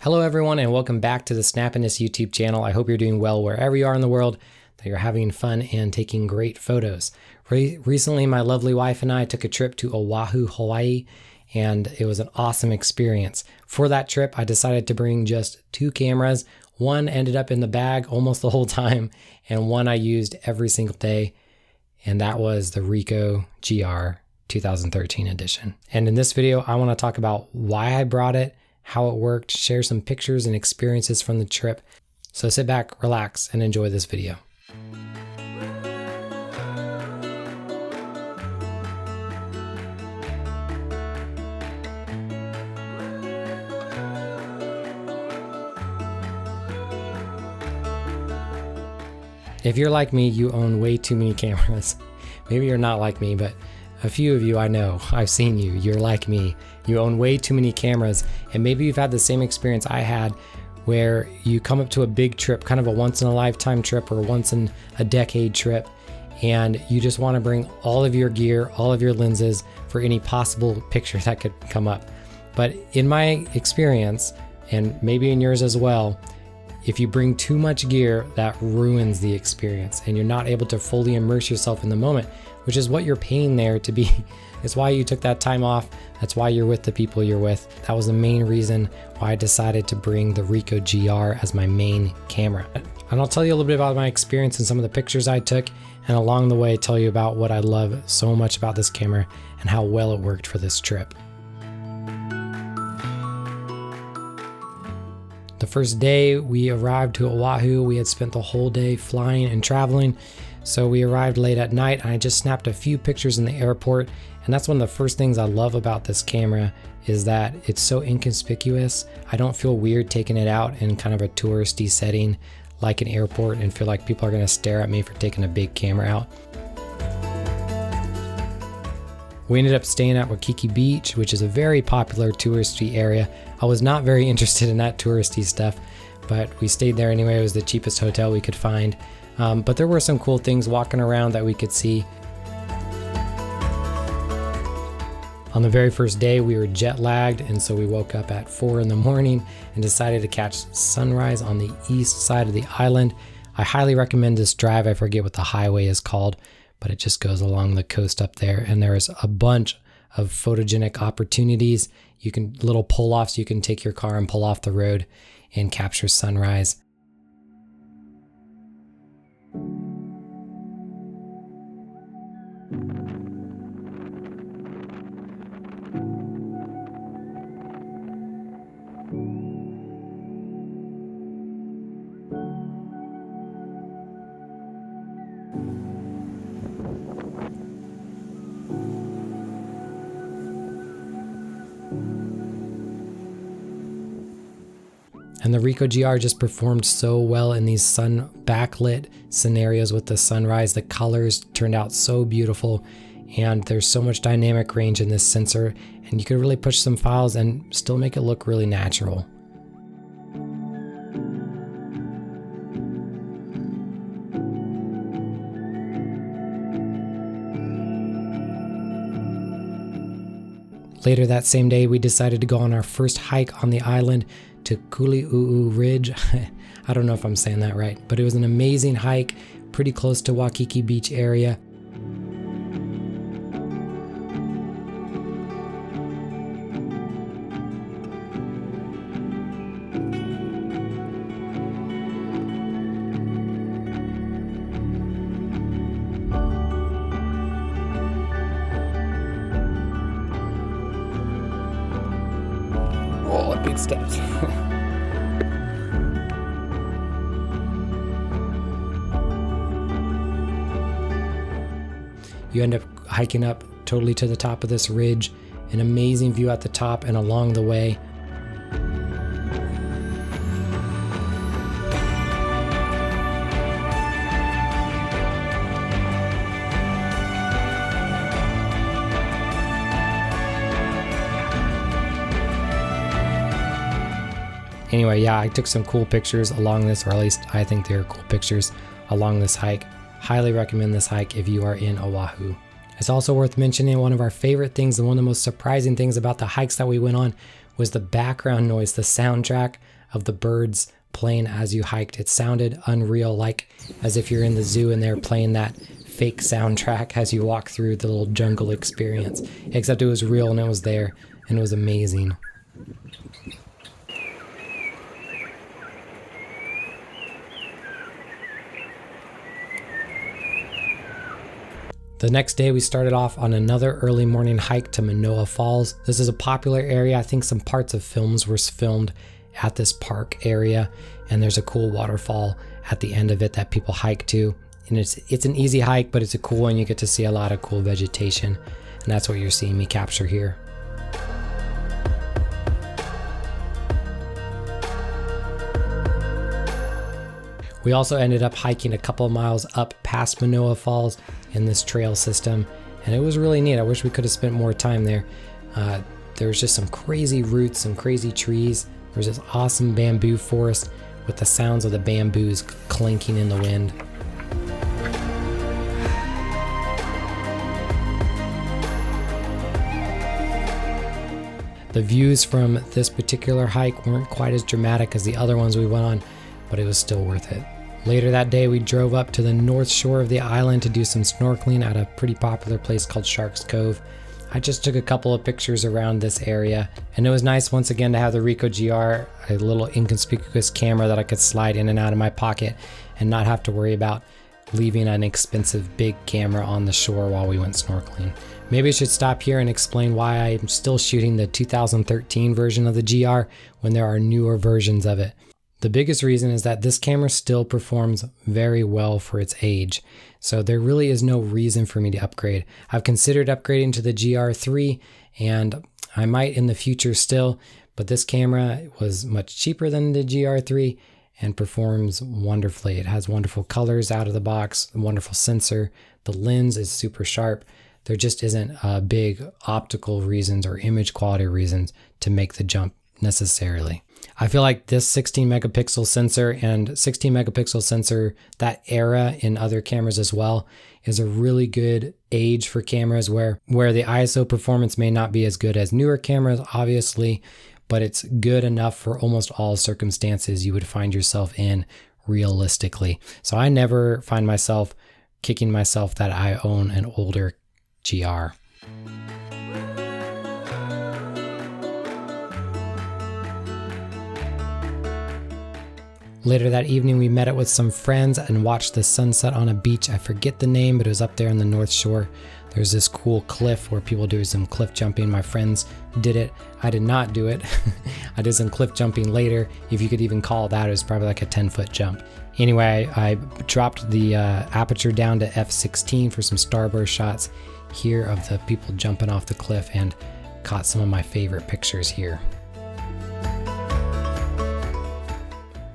Hello everyone and welcome back to the Snappiness YouTube channel. I hope you're doing well wherever you are in the world, that you're having fun and taking great photos. Recently, my lovely wife and I took a trip to Oahu, Hawaii, and it was an awesome experience. For that trip, I decided to bring just 2 cameras. One ended up in the bag almost the whole time, and one I used every single day, and that was the Ricoh GR 2013 edition. And in this video, I want to talk about why I brought it, how it worked, share some pictures and experiences from the trip. So sit back, relax, and enjoy this video. If you're like me, you own way too many cameras. Maybe you're not like me, but a few of you I know, I've seen you, you're like me. You own way too many cameras, and maybe you've had the same experience I had where you come up to a big trip, kind of a once in a lifetime trip or once in a decade trip, and you just want to bring all of your gear, all of your lenses for any possible picture that could come up. But in my experience, and maybe in yours as well, if you bring too much gear, that ruins the experience and you're not able to fully immerse yourself in the moment, which is what you're paying there to be. It's why you took that time off. That's why you're with the people you're with. That was the main reason why I decided to bring the Ricoh GR as my main camera. And I'll tell you a little bit about my experience and some of the pictures I took, and along the way tell you about what I love so much about this camera and how well it worked for this trip. The first day we arrived to Oahu, we had spent the whole day flying and traveling. So we arrived late at night and I just snapped a few pictures in the airport. And that's one of the first things I love about this camera is that it's so inconspicuous. I don't feel weird taking it out in kind of a touristy setting like an airport and feel like people are gonna stare at me for taking a big camera out. We ended up staying at Waikiki Beach, which is a very popular touristy area. I was not very interested in that touristy stuff, but we stayed there anyway. It was the cheapest hotel we could find. But there were some cool things walking around that we could see. On the very first day, we were jet lagged, and so we woke up at 4 in the morning and decided to catch sunrise on the east side of the island. I highly recommend this drive. I forget what the highway is called, but it just goes along the coast up there, and there is a bunch of photogenic opportunities. Little pull-offs, you can take your car and pull off the road and capture sunrise. And the Ricoh GR just performed so well in these sun backlit scenarios with the sunrise. The colors turned out so beautiful, and there's so much dynamic range in this sensor, and you could really push some files and still make it look really natural. Later that same day, we decided to go on our first hike on the island to Kuli'u'u Ridge. I don't know if I'm saying that right, but it was an amazing hike, pretty close to Waikiki Beach area. Oh, big steps. You end up hiking up totally to the top of this ridge, an amazing view at the top and along the way. Anyway, yeah, I took some cool pictures along this, or at least I think they're cool pictures along this hike. Highly recommend this hike if you are in Oahu. It's also worth mentioning one of our favorite things and one of the most surprising things about the hikes that we went on was the background noise, the soundtrack of the birds playing as you hiked. It sounded unreal, like as if you're in the zoo and they're playing that fake soundtrack as you walk through the little jungle experience, except it was real and it was there and it was amazing. The next day we started off on another early morning hike to Manoa Falls. This is a popular area. I think some parts of films were filmed at this park area, and there's a cool waterfall at the end of it that people hike to. And it's an easy hike, but it's a cool one. You get to see a lot of cool vegetation, and that's what you're seeing me capture here. We also ended up hiking a couple of miles up past Manoa Falls in this trail system, and it was really neat. I wish we could have spent more time there. There was just some crazy roots, some crazy trees. There was this awesome bamboo forest with the sounds of the bamboos clinking in the wind. The views from this particular hike weren't quite as dramatic as the other ones we went on, but it was still worth it. Later that day, we drove up to the north shore of the island to do some snorkeling at a pretty popular place called Sharks Cove. I just took a couple of pictures around this area, and it was nice once again to have the Ricoh GR, a little inconspicuous camera that I could slide in and out of my pocket and not have to worry about leaving an expensive big camera on the shore while we went snorkeling. Maybe I should stop here and explain why I'm still shooting the 2013 version of the GR when there are newer versions of it. The biggest reason is that this camera still performs very well for its age, so there really is no reason for me to upgrade. I've considered upgrading to the GR3, and I might in the future still, but this camera was much cheaper than the GR3 and performs wonderfully. It has wonderful colors out of the box, a wonderful sensor. The lens is super sharp. There just isn't big optical reasons or image quality reasons to make the jump necessarily. I feel like this 16 megapixel sensor and 16 megapixel sensor, that era in other cameras as well, is a really good age for cameras where the ISO performance may not be as good as newer cameras, obviously, but it's good enough for almost all circumstances you would find yourself in realistically. So I never find myself kicking myself that I own an older GR. Later that evening, we met up with some friends and watched the sunset on a beach. I forget the name, but it was up there on the North Shore. There's this cool cliff where people do some cliff jumping. My friends did it. I did not do it. I did some cliff jumping later. If you could even call that, it was probably like a 10-foot jump. Anyway, I dropped the aperture down to f16 for some starburst shots here of the people jumping off the cliff and caught some of my favorite pictures here.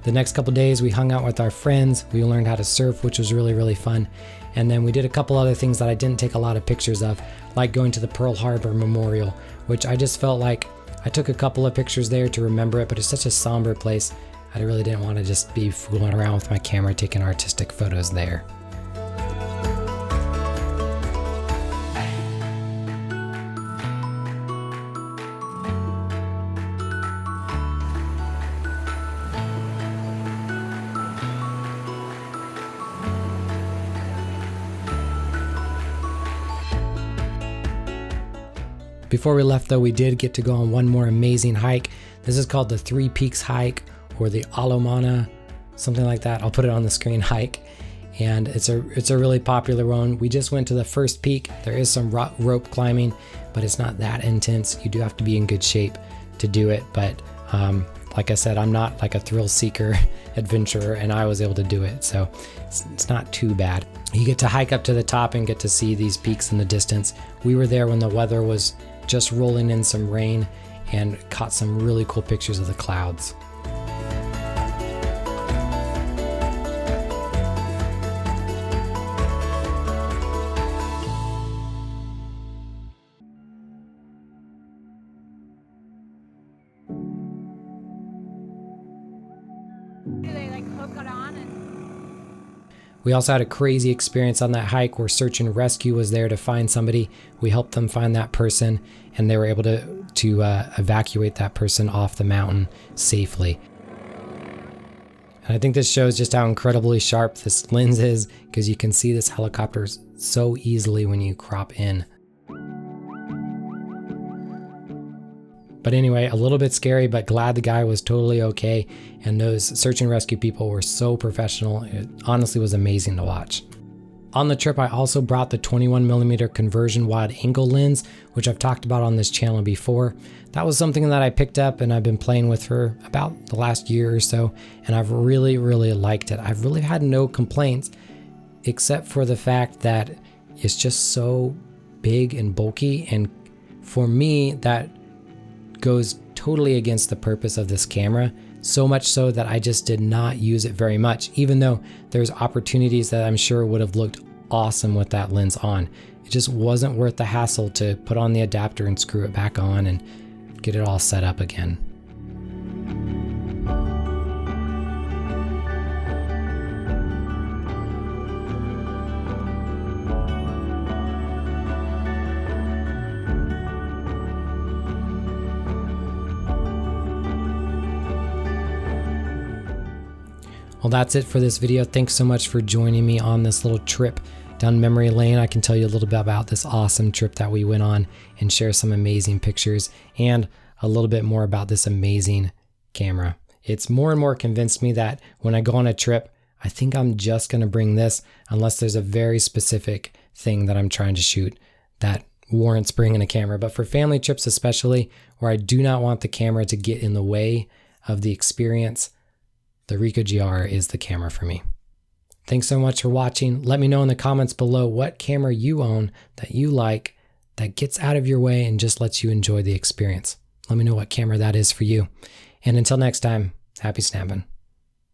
The next couple days we hung out with our friends. We learned how to surf, which was really, really fun. And then we did a couple other things that I didn't take a lot of pictures of, like going to the Pearl Harbor Memorial, which I just felt like I took a couple of pictures there to remember it, but it's such a somber place. I really didn't want to just be fooling around with my camera taking artistic photos there. Before we left though, we did get to go on one more amazing hike. This is called the Three Peaks hike, or the Alomana, something like that. I'll put it on the screen, hike. And it's a really popular one. We just went to the first peak. There is some rope climbing, but it's not that intense. You do have to be in good shape to do it. But like I said, I'm not like a thrill seeker adventurer, and I was able to do it. So it's not too bad. You get to hike up to the top and get to see these peaks in the distance. We were there when the weather was just rolling in some rain and caught some really cool pictures of the clouds. We also had a crazy experience on that hike where Search and Rescue was there to find somebody. We helped them find that person, and they were able to to evacuate that person off the mountain safely. And I think this shows just how incredibly sharp this lens is, because you can see this helicopter so easily when you crop in. But anyway, a little bit scary, but glad the guy was totally okay. And those search and rescue people were so professional. It honestly was amazing to watch. On the trip, I also brought the 21mm conversion wide angle lens, which I've talked about on this channel before. That was something that I picked up and I've been playing with for about the last year or so, and I've really liked it. I've really had no complaints, except for the fact that it's just so big and bulky, and for me, that goes totally against the purpose of this camera. So much so that I just did not use it very much, even though there's opportunities that I'm sure would have looked awesome with that lens on. It just wasn't worth the hassle to put on the adapter and screw it back on and get it all set up again. Well, that's it for this video. Thanks so much for joining me on this little trip down memory lane. I can tell you a little bit about this awesome trip that we went on and share some amazing pictures and a little bit more about this amazing camera. It's more and more convinced me that when I go on a trip, I think I'm just going to bring this unless there's a very specific thing that I'm trying to shoot that warrants bringing a camera. But for family trips especially, where I do not want the camera to get in the way of the experience, the Ricoh GR is the camera for me. Thanks so much for watching. Let me know in the comments below what camera you own that you like, that gets out of your way and just lets you enjoy the experience. Let me know what camera that is for you. And until next time, happy snapping.